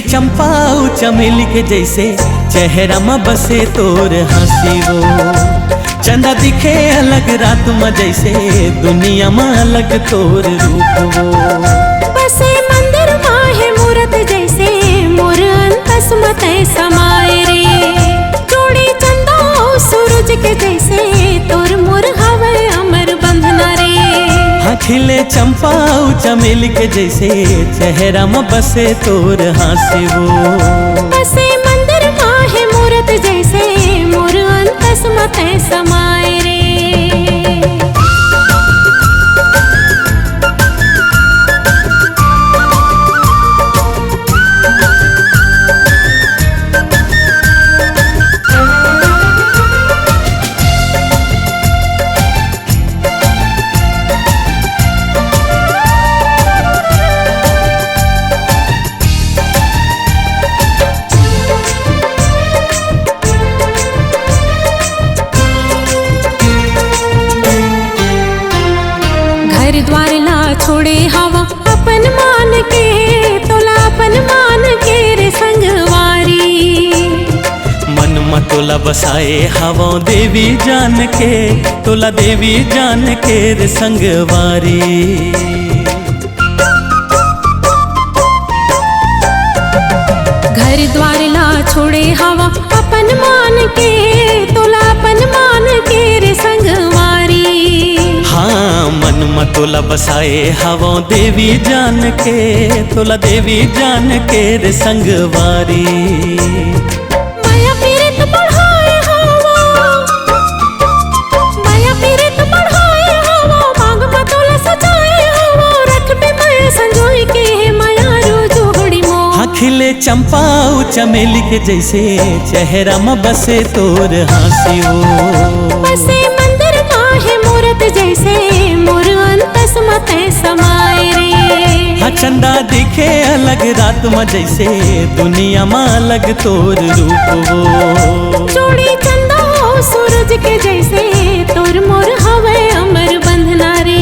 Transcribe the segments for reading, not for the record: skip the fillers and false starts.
खिले चंपा चमेली के जैसे चेहरा में बसे तोर हंसी वो। चंदा दिखे अलग रात में जैसे दुनिया में अलग तोर रूप वो। बसे मंदिर माहे मूरत जैसे मोर अंतस मत समाए रे। जोड़ी चंदा सूरज के जैसे तोर मोर हवे अमर बंधना रे। हाँ खिले चंपा चमेली के जैसे चेहरा में बसे तोर हंसी वो। बसे मंदिर माहे मूरत जैसे मोर अंतस मत समाए रे। द्वार ला छोड़े हवा अपन मान के तोला अपन मान के रे संगवारी। मन में तोला बसाए हवा देवी जान के तोला देवी जान के रे संगवारी। घर द्वार ला छोड़े हवा अपन मान के तोला अपन मान के रे संगवारी। हाँ मन में तोला बसाए हवा देवी जान के तोला देवी जान के रे संगवारी। माया पीरित बढ़ाए हवा माया पीरित बढ़ाए हवा मांग में तोला सजाए हवा। रख में मैं संजोई के माया रो जोड़ी मो। हाँ खिले चंपा चमेली के जैसे चेहरा में बसे तोर हंसी वो। बसे मंदिर माहे मूरत जैसे मोर अंतस मत समाए रे। हाँ चंदा दिखे अलग रात में जैसे दुनिया में अलग तोर रूप वो। जोड़ी चंदा सूरज के जैसे तोर मोर हवे अमर बंधना रे।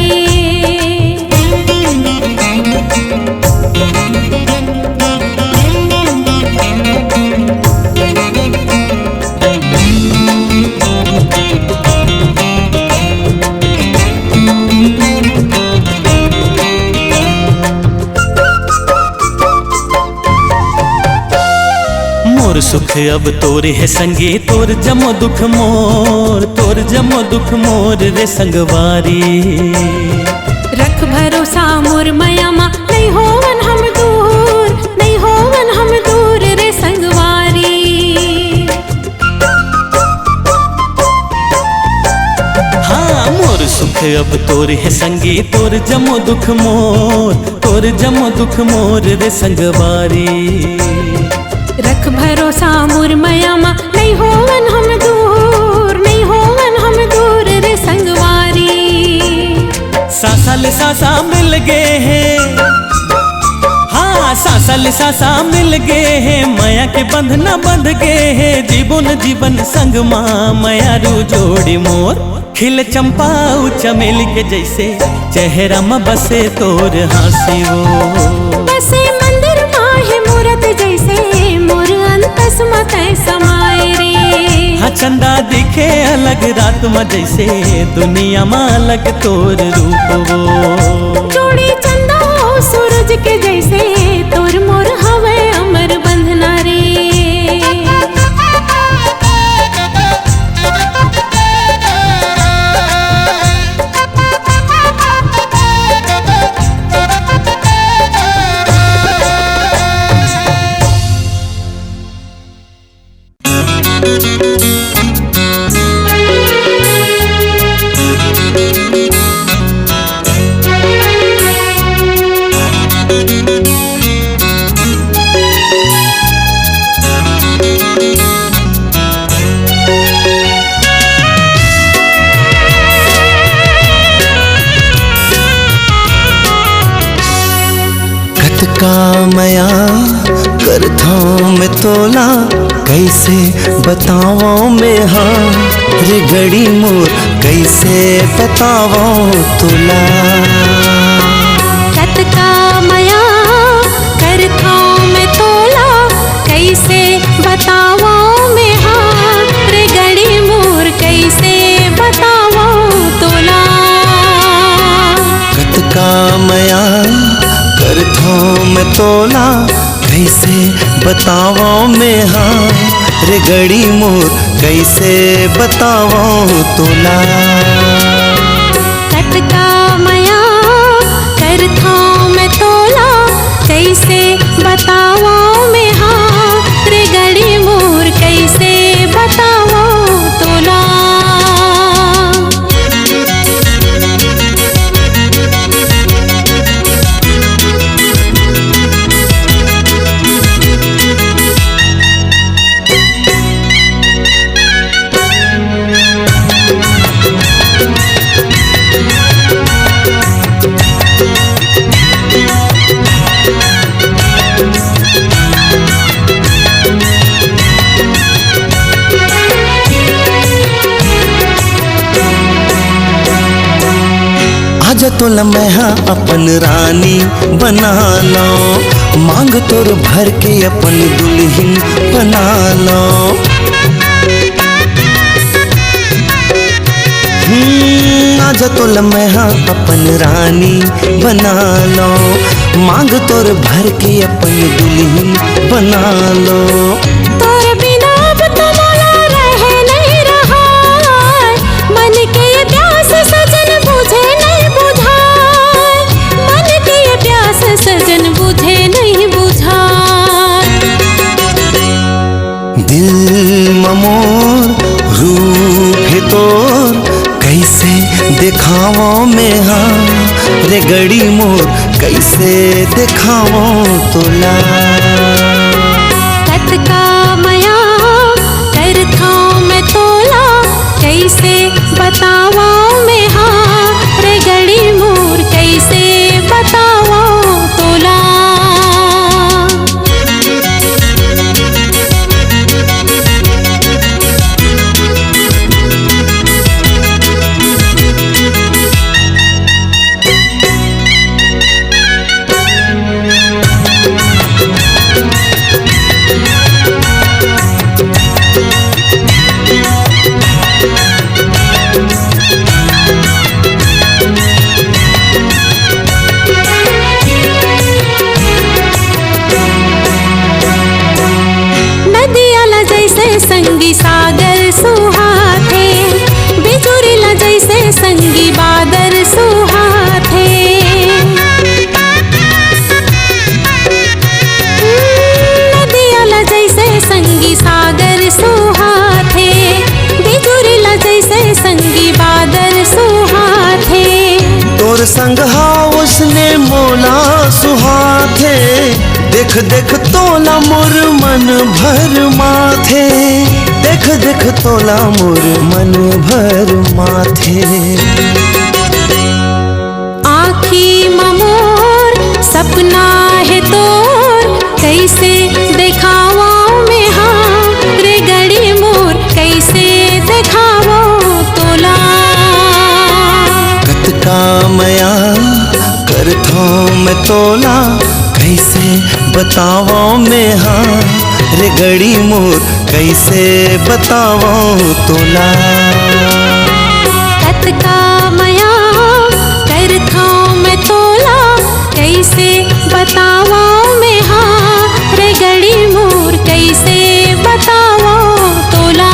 मोर सुख अब तोरे है संगे तोर जमो दुख मोर तोर जमो दुख मोर रे संगवारी। रख भरोसा मोर माया मा नहीं होवन हम दूर नहीं होवन हम दूर रे संगवारी। हाँ मोर सुख अब तोरे है संगे तोर जमो दुख मोर रे संगवारी। रख भरोसा मोर माया मा नहीं होवन हम दूर रे संगवारी। सासल सासा मिल गए हैं हाँ सासल सासा मिल गए हैं माया के बंधना बंध गए हैं। जीवन संग माँ माया रू जोड़ी मोर। खिल चंपा चमेली के जैसे चेहरा में बसे तोर हंसी वो। बसे मंदिर माहे मूरत जैसे मोर अंतस मत समाए रे। हाँ चंदा दिखे अलग रात में जैसे दुनिया में अलग तोर रूप वो। जोड़ी चंदा सूरज के जैसे तोर मोर हवे अमर बंधना रे। का मया करता मैं तोला कैसे बताओ मैं हाँ रे गड़ी मोर कैसे बताओ तोला। कत का मया करता मैं तोला बतावो में हाँ रे गड़ी मोर कैसे बतावो तोला। कतका मया करथो मैं तोला कैसे बतावो में हाँ रे गड़ी मोर कैसे बतावो तोला। कतका मया करथो मैं तोला कैसे बतावो में हाँ रे गड़ी मोर कैसे बतावो तोला। आजा तोला मैं हाँ अपन रानी बना लो, मांग तोर भर के अपन दुल्हन बना लो। आजा तोला मैं हाँ अपन रानी बना लो, मांग तोर भर के अपन दुल्हन बना लो। तोर बिना अब तो मोला रहे नहीं रहा, मन के ये प्यास सजन बुझे नहीं बुझा, मन के ये प्यास सजन बुझे नहीं बुझा। दिल ममोर रूप है तोर कैसे दिखावो में हाँ रे गड़ी मोर कैसे दिखावो तोला। कतका मया करथो मैं तोला कैसे बतावो में हाँ रे गड़ी मोर कैसे बतावो तोला। नदियाला जैसे संगी सागर सुहाथे, बिजुरीला जैसे संगी बादर सुहाथे। नदियाला जैसे संगी सागर सुहाथे, बिजुरीला जैसे संगी बादर सुहाथे। तोर संग हाँ उसने मोला सुहाथे, देख देख तोला मोर मन भर माथे, देख देख तोला मोर मन भर माथे। आँखी ममोर सपना है तोर कैसे दिखावो में हाँ रे गड़ी मोर कैसे दिखावो तोला। कतका मया करथो मैं तोला कैसे बतावो में हाँ रे गड़ी मोर कैसे बतावो तोला। कतका मया करथो मैं तोला कैसे बतावो में हाँ रे गड़ी मोर कैसे बतावो तोला।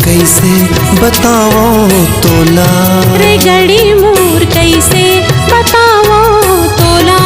कैसे बतावो तोला। रे गड़ी मोर कैसे बतावो तोला।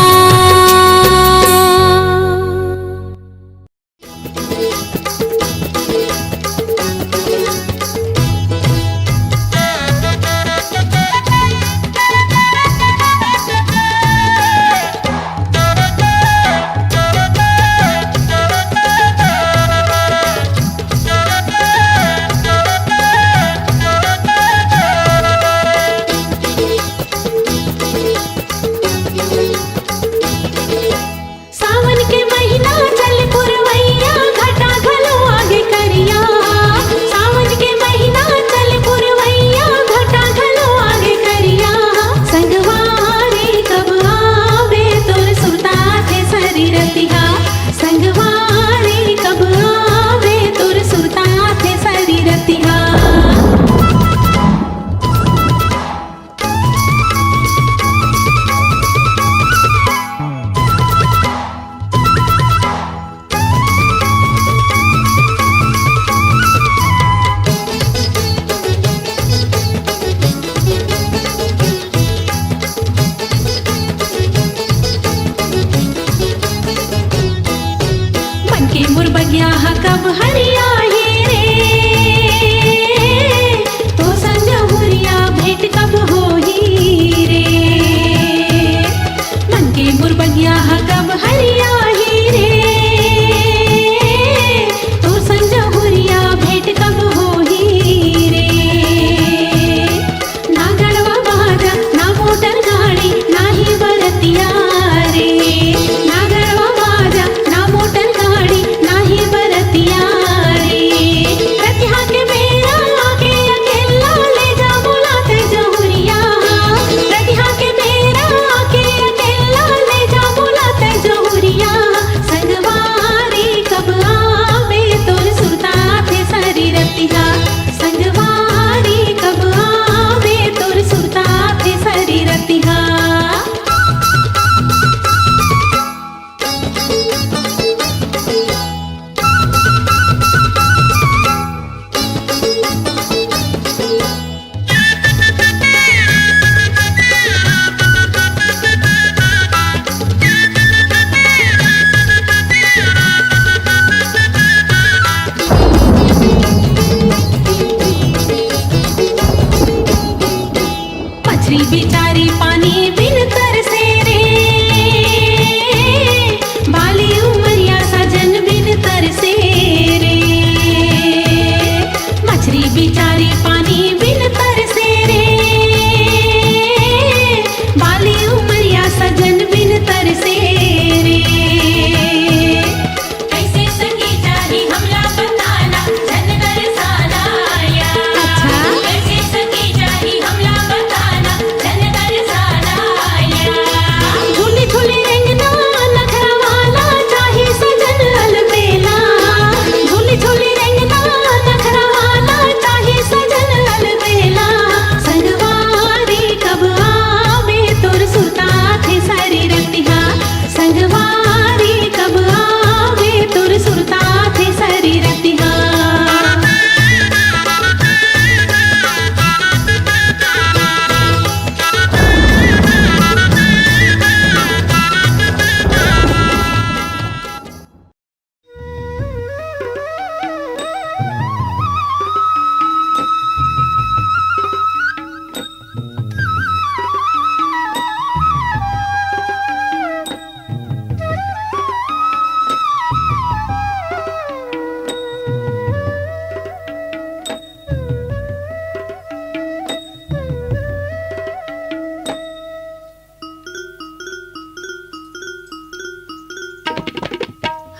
गोरी बिचारी पानी बिन तरसे रे, बाली उमरिया सजन बिन तरसे रे। कैसे सखी चाही हमला बताना जन दरसाना आया। अच्छा। कैसे सखी चाही हमला बताना जन दरसाना आया। झूली झूली रेंगना नखरा वाला चाही सजन अलबेला, झूली झूली रेंगना नखरा वाला चाही सजन अलबेला। संगवारी कब आवे तोर सुता थे सारी रतिहा, संगवारी कब आवे तोर सुता थे सारी रतिहा।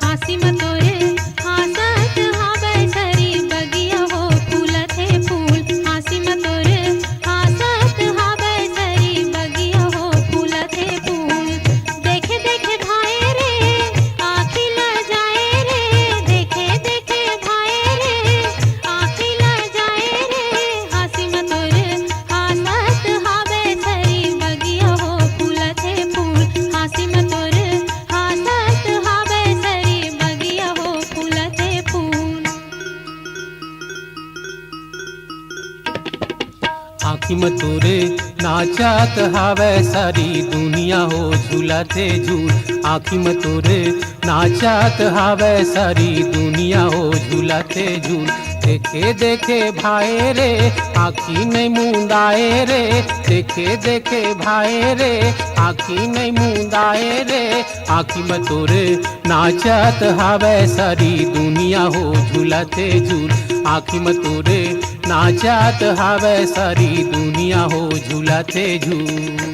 हासी मतोरे हासत हावे सरी बगिया हो फूलत है फूल, हासी मतोरे हासत हावे सरी बगिया हो फूलत है फूल। देखे देखे भाई रे आँखी ल जाए रे, देखे देखे भाई रे आँखी ल जाए रे। हासी मतोरे हासत हावे सरी बगिया हो फूलत है फूल, हासी मतोरे हासत हावे सरी बगिया हो फूलत है फूल। आँखी में तोरे नाचत हावे सारी दुनिया हो झूलते झूल। आँखी में तोरे नाचत हावे सारी दुनिया हो झूलते झूल। देखे देखे भाई रे आँखी नहीं मुंदाए रे, देखे देखे भाई रे आँखी नहीं मुंदाए रे। आँखी में तोरे नाचत हावे सारी दुनिया हो झूलते झूल। आँखी में तोरे नाचत हावे सारी दुनिया हो झूलते झूल।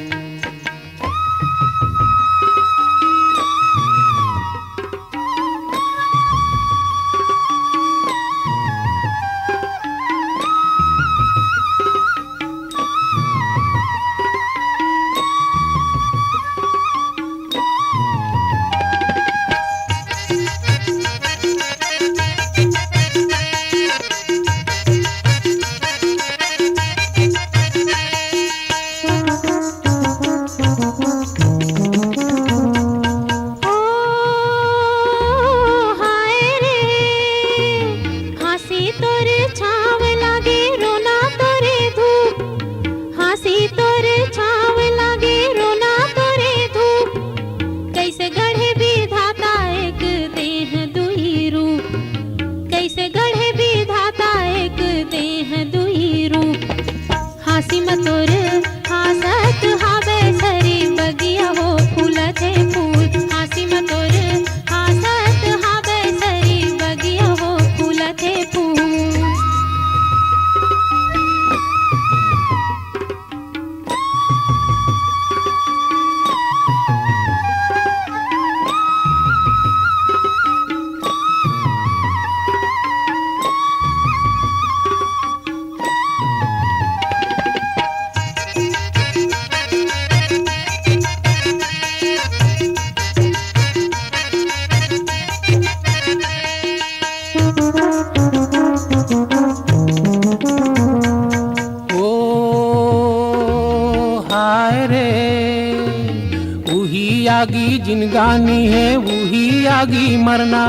यागी जिनगानी है वही यागी मरना,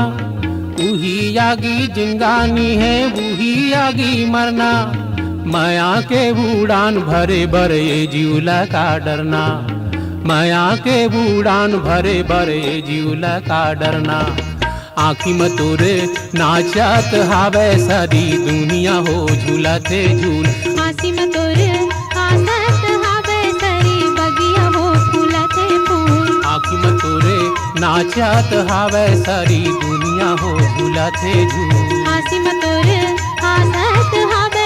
वही यागी जिनगानी है वही यागी मरना। माया के बूढ़ान भरे भरे जीवला का डरना, माया के बूढ़ान भरे भरे जीवला का डरना। आँखी में तोरे नाचत हावे सारी दुनिया हो झूलते झूल। आँखी में तोरे हासत हावे सारी बगिया हो फूलते फूल। आँखी में तोरे नाचत हावे सारी दुनिया हो झूलते झूल। आँखी में तोरे हासत हावे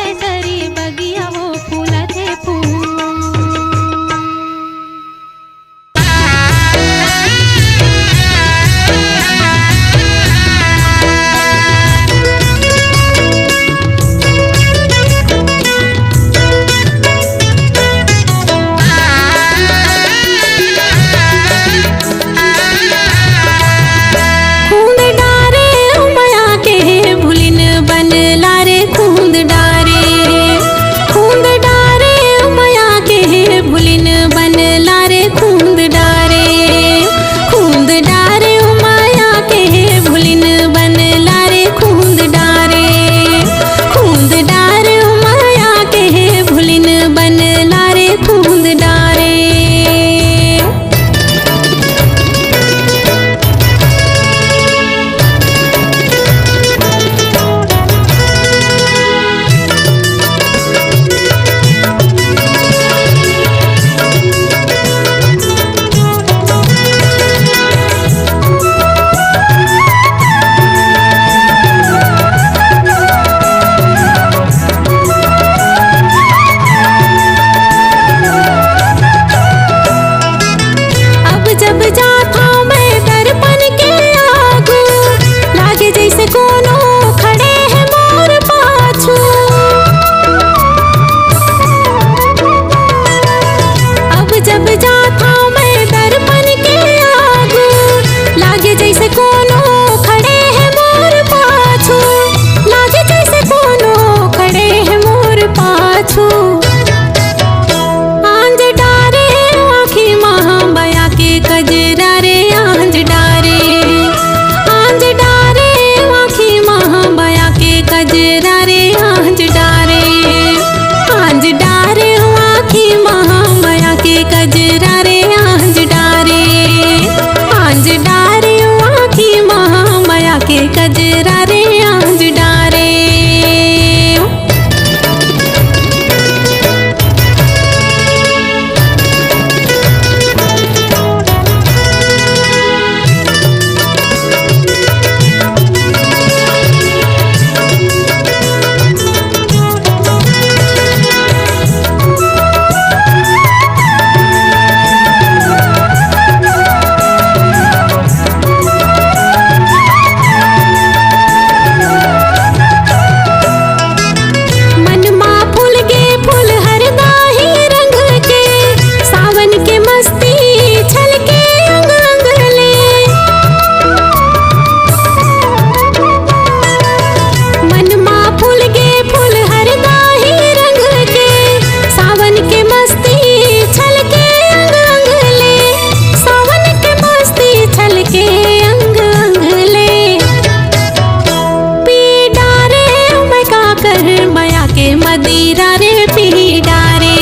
मदिरा रे पी डारे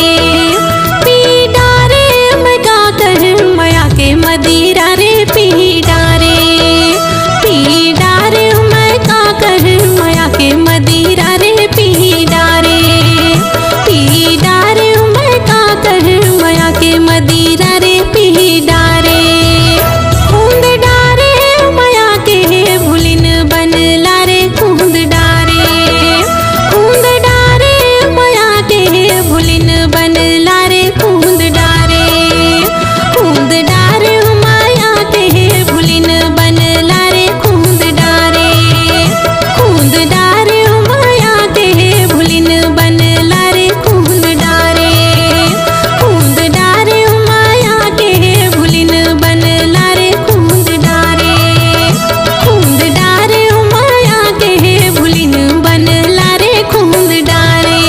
मैं का कर माया के मदिरा रे पी डारे मैं का कर माया के मदिरा रे पी डारे मैं का कर माया के मदिरा रे पी डारे खूंद डारे माया के भूलिन बन लारे खूंद डारे माया के भूलिन बन लारे खूंद डारे माया के भूलिन बन लारे खूंद डारे माया के भूलिन बन लारे खूंद डारे माया के भूलिन बन लारे खूंद डारे माया के भूलिन बन लारे खूंद डारे।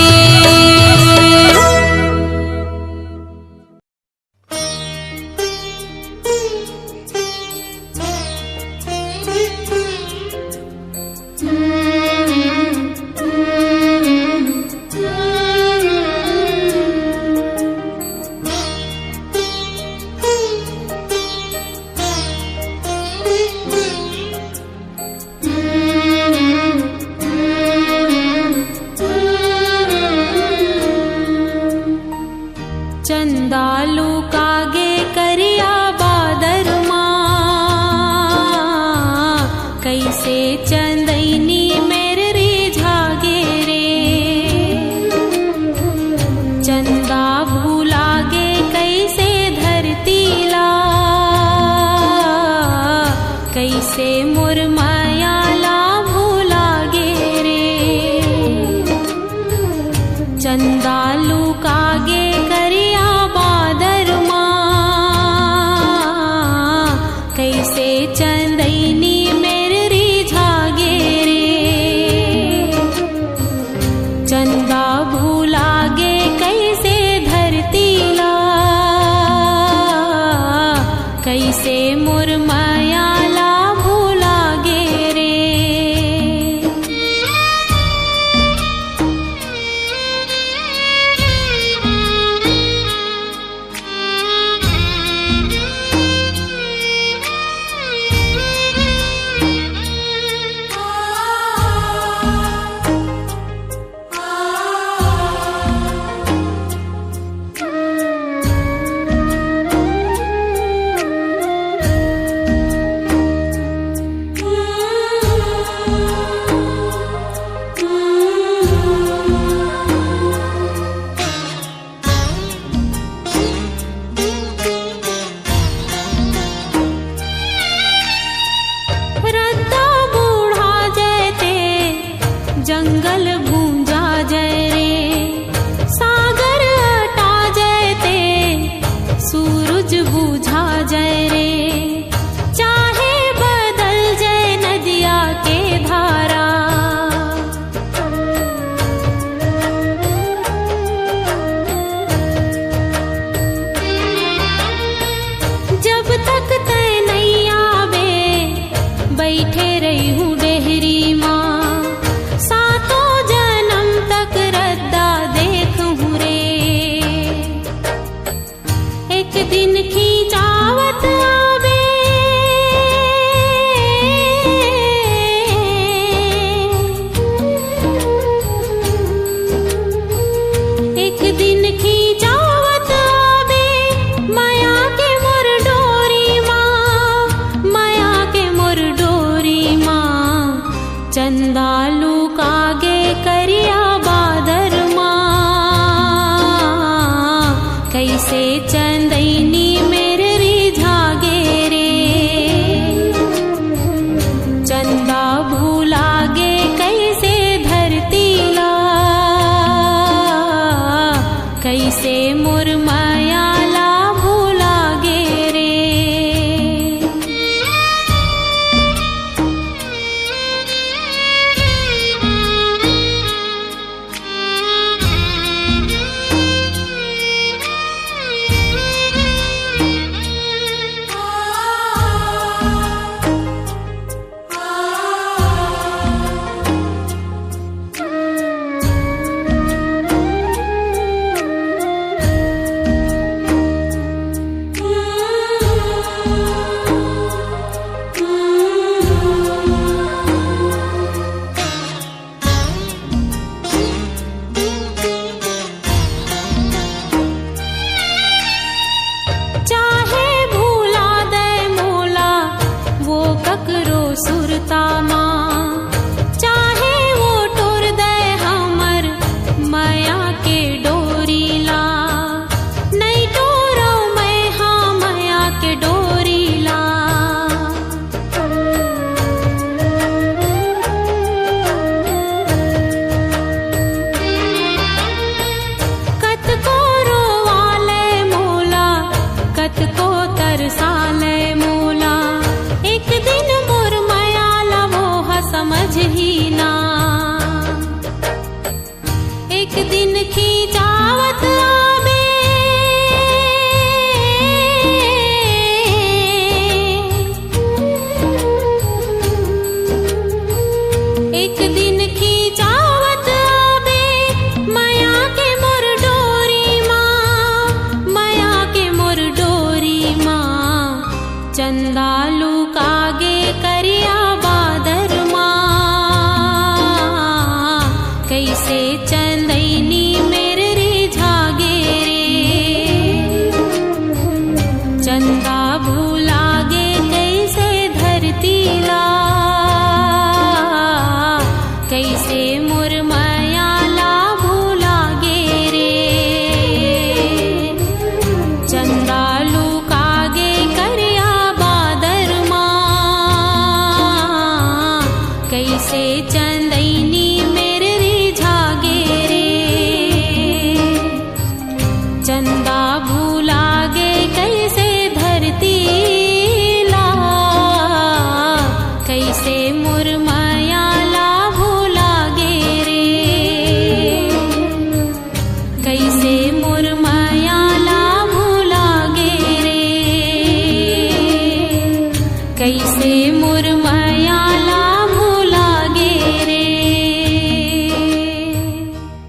चंदालू कागे करिया बादर माँ कैसे चंदैनी मेरे रिझागे रे चंदा भूलागे कैसे धरती ला कैसे मुरमाया ला भूलागे रे चंदालू कागे करिया बादर माँ कैसे चंदैनी मेरे रिझागे रे चंदा भूलागे कैसे धरती ला कैसे मुरमाया ला भूलागे रे। रद्दा बूढ़ा जयते जंगल गूंजा जय रे सागर अटा जयते सूरज बूझा जय रे चाहे बदल जय नदिया के धारा जब तक तय नहीं आवे बैठे रही हूँ डेहरी माँ सातों जन्म तक रद्दा देखूँ रे एक दिन खींचावत आवे एक दिन खींचावत आवे माया के मोर डोरी माँ चंदालू कागे करिया बादर माँ कैसे चंदैनी मेरे रिझागे रे चंदा भूलागे कैसे धरती ला कैसे मुरमाया ला भूलागे रे। दिन खिंचावत आवे, एक दिन खिंचावत आवे माया के मोर डोरी माँ, माया के मोर डोरी माँ। चंदा लुकागे करिया बादर माँ, कैसे चंदैनी मेरे रिझागे रे। चंदा भूलागे कैसे धरती ला, कैसे मोर माया ला भूलागे रे। चंदा लुकागे करिया बादर माँ, कैसे चंदैनी मेरे रिझागे रे। चंदा भूलागे कैसे धरती ला, कैसे मोर माया ला भूलागे रे। कैसे मोर माया ला भूलागे रे। कैसे